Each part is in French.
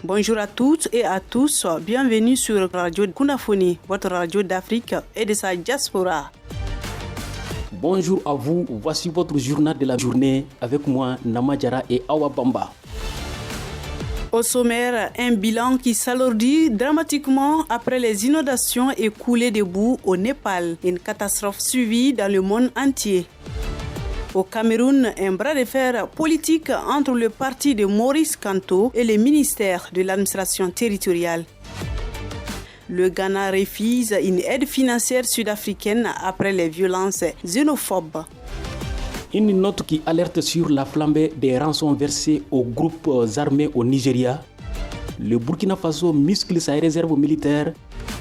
Bonjour à toutes et à tous, bienvenue sur Radio Kunafoni, votre radio d'Afrique et de sa diaspora. Bonjour à vous, voici votre journal de la journée avec moi, Namadjara et Awa Bamba. Au sommaire, un bilan qui s'alourdit dramatiquement après les inondations et coulées de boue au Népal. Une catastrophe suivie dans le monde entier. Au Cameroun, un bras de fer politique entre le parti de Maurice Kamto et le ministère de l'administration territoriale. Le Ghana refuse une aide financière sud-africaine après les violences xénophobes. Une note qui alerte sur la flambée des rançons versées aux groupes armés au Nigeria. Le Burkina Faso muscle sa réserve militaire.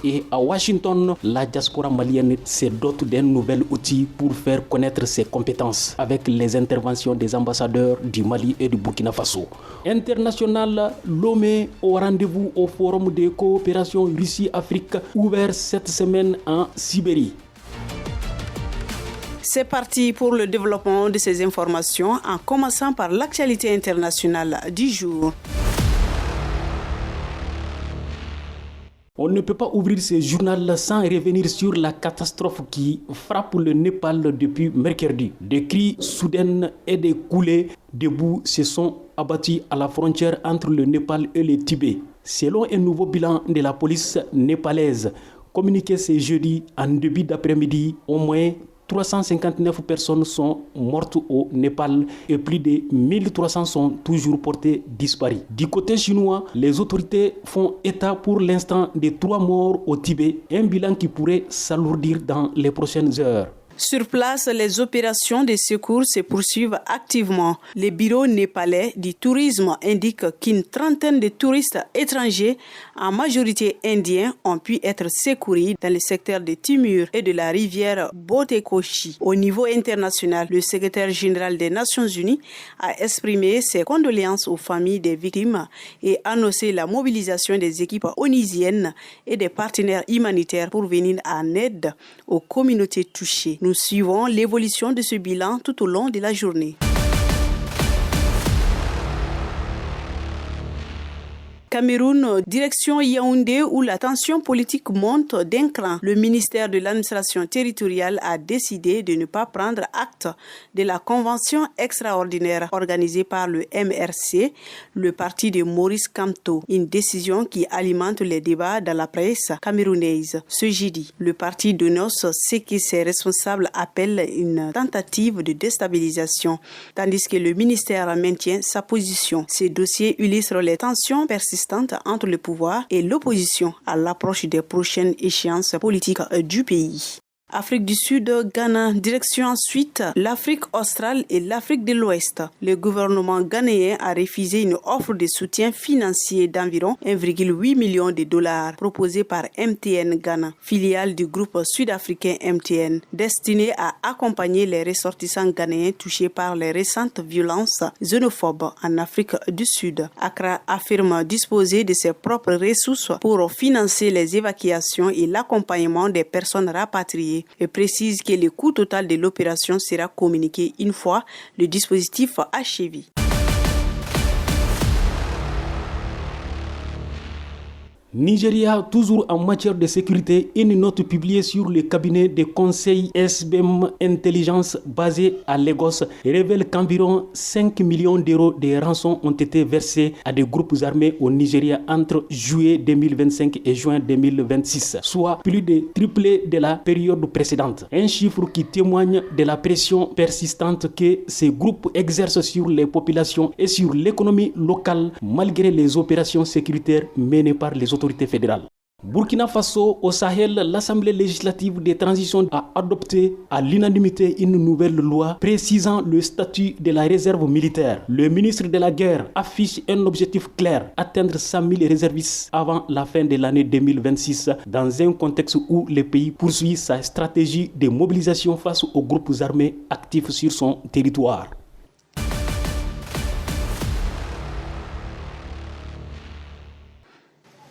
Et à Washington, la diaspora malienne se dote d'un nouvel outil pour faire connaître ses compétences avec les interventions des ambassadeurs du Mali et du Burkina Faso. International, Lomé au rendez-vous au forum de coopération Russie-Afrique ouvert cette semaine en Sibérie. C'est parti pour le développement de ces informations en commençant par l'actualité internationale du jour. On ne peut pas ouvrir ce journal sans revenir sur la catastrophe qui frappe le Népal depuis mercredi. Des cris soudaines et des coulées de boue se sont abattus à la frontière entre le Népal et le Tibet. Selon un nouveau bilan de la police népalaise, communiqué ce jeudi en début d'après-midi, au moins 359 personnes sont mortes au Népal et plus de 1300 sont toujours portées disparues. Du côté chinois, les autorités font état pour l'instant de 3 morts au Tibet, un bilan qui pourrait s'alourdir dans les prochaines heures. Sur place, les opérations de secours se poursuivent activement. Le bureau népalais du tourisme indique qu'une trentaine de touristes étrangers, en majorité indiens, ont pu être secourus dans le secteur de Timur et de la rivière Botekoshi. Au niveau international, le secrétaire général des Nations Unies a exprimé ses condoléances aux familles des victimes et annoncé la mobilisation des équipes onusiennes et des partenaires humanitaires pour venir en aide aux communautés touchées. Nous suivons l'évolution de ce bilan tout au long de la journée. Cameroun, direction Yaoundé où la tension politique monte d'un cran. Le ministère de l'administration territoriale a décidé de ne pas prendre acte de la convention extraordinaire organisée par le MRC, le parti de Maurice Kamto. Une décision qui alimente les débats dans la presse camerounaise. Ce jeudi, le parti dénonce ce que ses responsables appellent une tentative de déstabilisation, tandis que le ministère maintient sa position. Ces dossiers illustrent les tensions persistantes entre le pouvoir et l'opposition à l'approche des prochaines échéances politiques du pays. Afrique du Sud, Ghana, direction ensuite l'Afrique australe et l'Afrique de l'Ouest. Le gouvernement ghanéen a refusé une offre de soutien financier d'environ 1,8 million de dollars proposée par MTN Ghana, filiale du groupe sud-africain MTN, destinée à accompagner les ressortissants ghanéens touchés par les récentes violences xénophobes en Afrique du Sud. Accra affirme disposer de ses propres ressources pour financer les évacuations et l'accompagnement des personnes rapatriées et précise que le coût total de l'opération sera communiqué une fois le dispositif achevé. Nigeria, toujours en matière de sécurité, une note publiée sur le cabinet de conseil SBM Intelligence basé à Lagos révèle qu'environ 5 millions d'euros de rançons ont été versés à des groupes armés au Nigeria entre juillet 2025 et juin 2026, soit plus de triplé de la période précédente. Un chiffre qui témoigne de la pression persistante que ces groupes exercent sur les populations et sur l'économie locale malgré les opérations sécuritaires menées par les autorités fédérales. Burkina Faso, au Sahel, l'Assemblée législative de transition a adopté à l'unanimité une nouvelle loi précisant le statut de la réserve militaire. Le ministre de la Guerre affiche un objectif clair, atteindre 100 000 réservistes avant la fin de l'année 2026, dans un contexte où le pays poursuit sa stratégie de mobilisation face aux groupes armés actifs sur son territoire.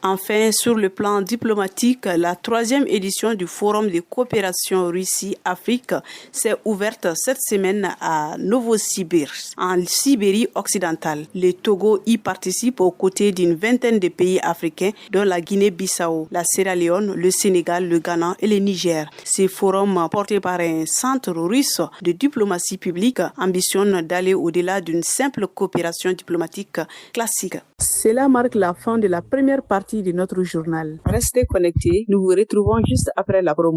Enfin, sur le plan diplomatique, la 3e édition du Forum de coopération Russie-Afrique s'est ouverte cette semaine à Novosibirsk, en Sibérie occidentale. Le Togo y participe aux côtés d'une vingtaine de pays africains, dont la Guinée-Bissau, la Sierra Leone, le Sénégal, le Ghana et le Niger. Ce forum, porté par un centre russe de diplomatie publique, ambitionne d'aller au-delà d'une simple coopération diplomatique classique. Cela marque la fin de la première partie de notre journal. Restez connectés, nous vous retrouvons juste après la promo.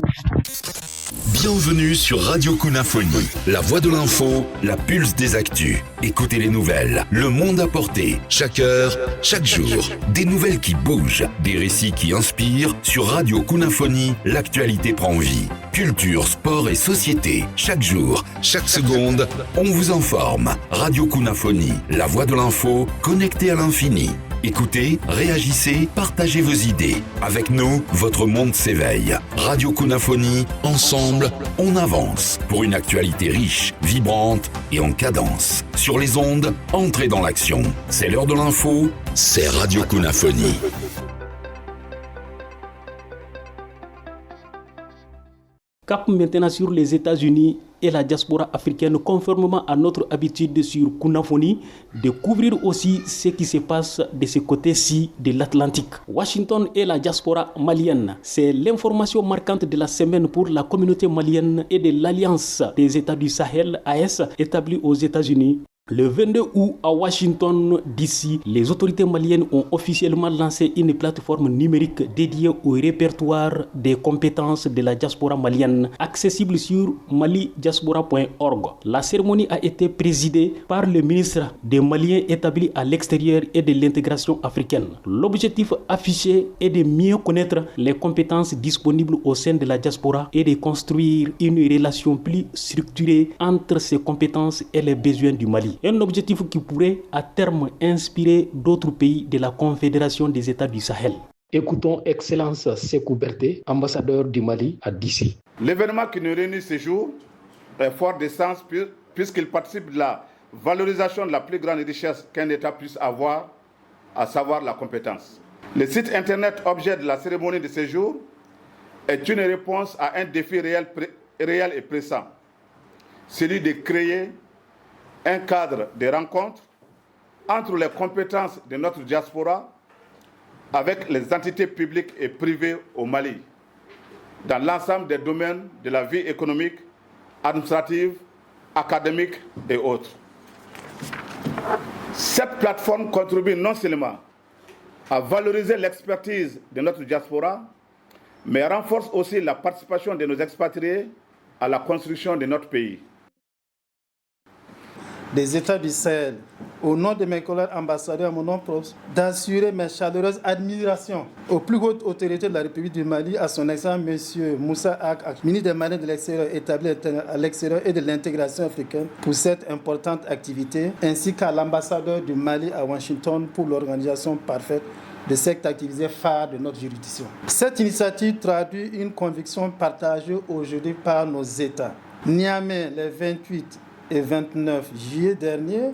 Bienvenue sur Radio Kunafoni, la voix de l'info, la pulse des actus. Écoutez les nouvelles, le monde à portée, chaque heure, chaque jour. Des nouvelles qui bougent, des récits qui inspirent. Sur Radio Kunafoni, l'actualité prend vie. Culture, sport et société. Chaque jour, chaque seconde, on vous informe. Radio Kunafoni, la voix de l'info, connectée à l'infini. Écoutez, réagissez, partagez vos idées. Avec nous, votre monde s'éveille. Radio Kunafoni, ensemble, on avance. Pour une actualité riche, vibrante et en cadence. Sur les ondes, entrez dans l'action. C'est l'heure de l'info, c'est Radio Kunafoni. Cap maintenant sur les États-Unis et la diaspora africaine, conformément à notre habitude sur Kunafoni, de couvrir aussi ce qui se passe de ce côté-ci de l'Atlantique. Washington et la diaspora malienne, c'est l'information marquante de la semaine pour la communauté malienne et de l'Alliance des États du Sahel, AES, établie aux États-Unis. Le 22 août à Washington DC, les autorités maliennes ont officiellement lancé une plateforme numérique dédiée au répertoire des compétences de la diaspora malienne, accessible sur malidiaspora.org. La cérémonie a été présidée par le ministre des Maliens établi à l'extérieur et de l'intégration africaine. L'objectif affiché est de mieux connaître les compétences disponibles au sein de la diaspora et de construire une relation plus structurée entre ces compétences et les besoins du Mali. Un objectif qui pourrait à terme inspirer d'autres pays de la Confédération des États du Sahel. Écoutons Excellence Sékou Berté, ambassadeur du Mali à DC. L'événement qui nous réunit ce jour est fort de sens puisqu'il participe de la valorisation de la plus grande richesse qu'un État puisse avoir, à savoir la compétence. Le site internet objet de la cérémonie de ce jour est une réponse à un défi réel et pressant, celui de créer un cadre de rencontre entre les compétences de notre diaspora avec les entités publiques et privées au Mali, dans l'ensemble des domaines de la vie économique, administrative, académique et autres. Cette plateforme contribue non seulement à valoriser l'expertise de notre diaspora, mais renforce aussi la participation de nos expatriés à la construction de notre pays. Des États du Sahel, au nom de mes collègues ambassadeurs, à mon nom propre, d'assurer mes chaleureuses admirations aux plus hautes autorités de la République du Mali, à son excellence M. Moussa Ak, ministre des Maliens de l'extérieur établi à l'extérieur et de l'intégration africaine, pour cette importante activité, ainsi qu'à l'ambassadeur du Mali à Washington pour l'organisation parfaite de cette activité phare de notre juridiction. Cette initiative traduit une conviction partagée aujourd'hui par nos États. Niamey, les 28 et 29 juillet dernier,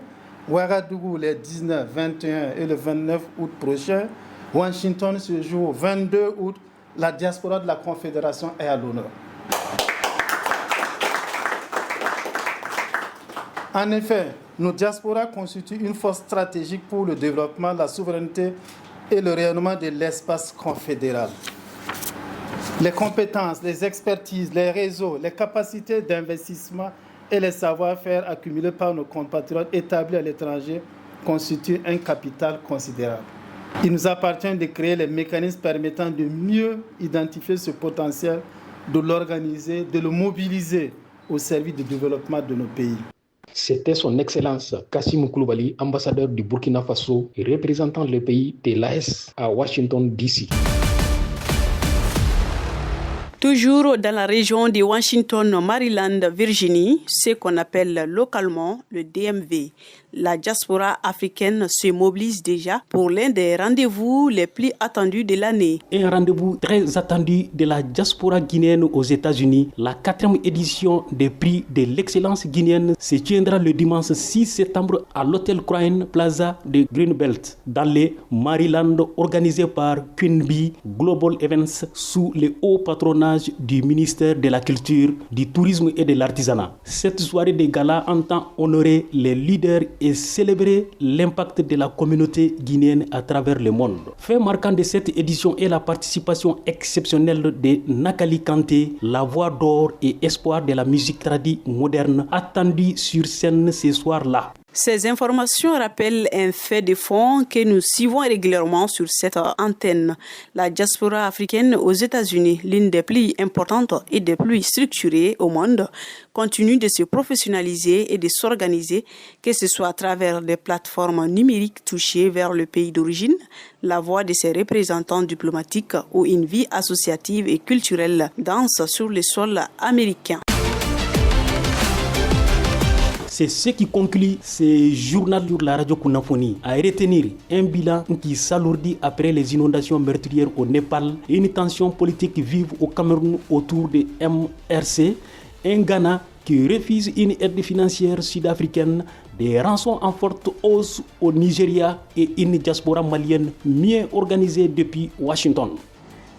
Ouagadougou les 19, 21 et le 29 août prochain, Washington ce jour 22 août, la diaspora de la Confédération est à l'honneur. En effet, nos diasporas constituent une force stratégique pour le développement, la souveraineté et le rayonnement de l'espace confédéral. Les compétences, les expertises, les réseaux, les capacités d'investissement et les savoir-faire accumulés par nos compatriotes établis à l'étranger constituent un capital considérable. Il nous appartient de créer les mécanismes permettant de mieux identifier ce potentiel, de l'organiser, de le mobiliser au service du développement de nos pays. C'était son Excellence Kassim Koulibaly, ambassadeur du Burkina Faso et représentant le pays de l'AES à Washington DC. Toujours dans la région de Washington, Maryland, Virginie, ce qu'on appelle localement le DMV. La diaspora africaine se mobilise déjà pour l'un des rendez-vous les plus attendus de l'année. Un rendez-vous très attendu de la diaspora guinéenne aux États-Unis. La 4e édition des prix de l'excellence guinéenne se tiendra le dimanche 6 septembre à l'hôtel Crown Plaza de Greenbelt, dans le Maryland, organisé par Queen Bee Global Events sous le haut patronage du ministère de la Culture, du Tourisme et de l'Artisanat. Cette soirée de gala entend honorer les leaders et célébrer l'impact de la communauté guinéenne à travers le monde. Fait marquant de cette édition est la participation exceptionnelle de Nakali Kanté, la voix d'or et espoir de la musique tradie moderne, attendue sur scène ce soir-là. Ces informations rappellent un fait de fond que nous suivons régulièrement sur cette antenne. La diaspora africaine aux États-Unis, l'une des plus importantes et des plus structurées au monde, continue de se professionnaliser et de s'organiser, que ce soit à travers des plateformes numériques touchées vers le pays d'origine, la voix de ses représentants diplomatiques ou une vie associative et culturelle dense sur le sol américain. C'est ce qui conclut ce journal sur la radio Kunafoni. À retenir un bilan qui s'alourdit après les inondations meurtrières au Népal, une tension politique vive au Cameroun autour de MRC, un Ghana qui refuse une aide financière sud-africaine, des rançons en forte hausse au Nigeria et une diaspora malienne mieux organisée depuis Washington.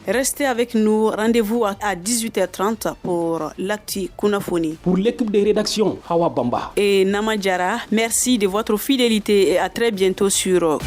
Restez avec nous, rendez-vous à 18h30 pour l'actu Kunafoni. Pour l'équipe de rédaction, Hawa Bamba et Namadjara, merci de votre fidélité et à très bientôt sur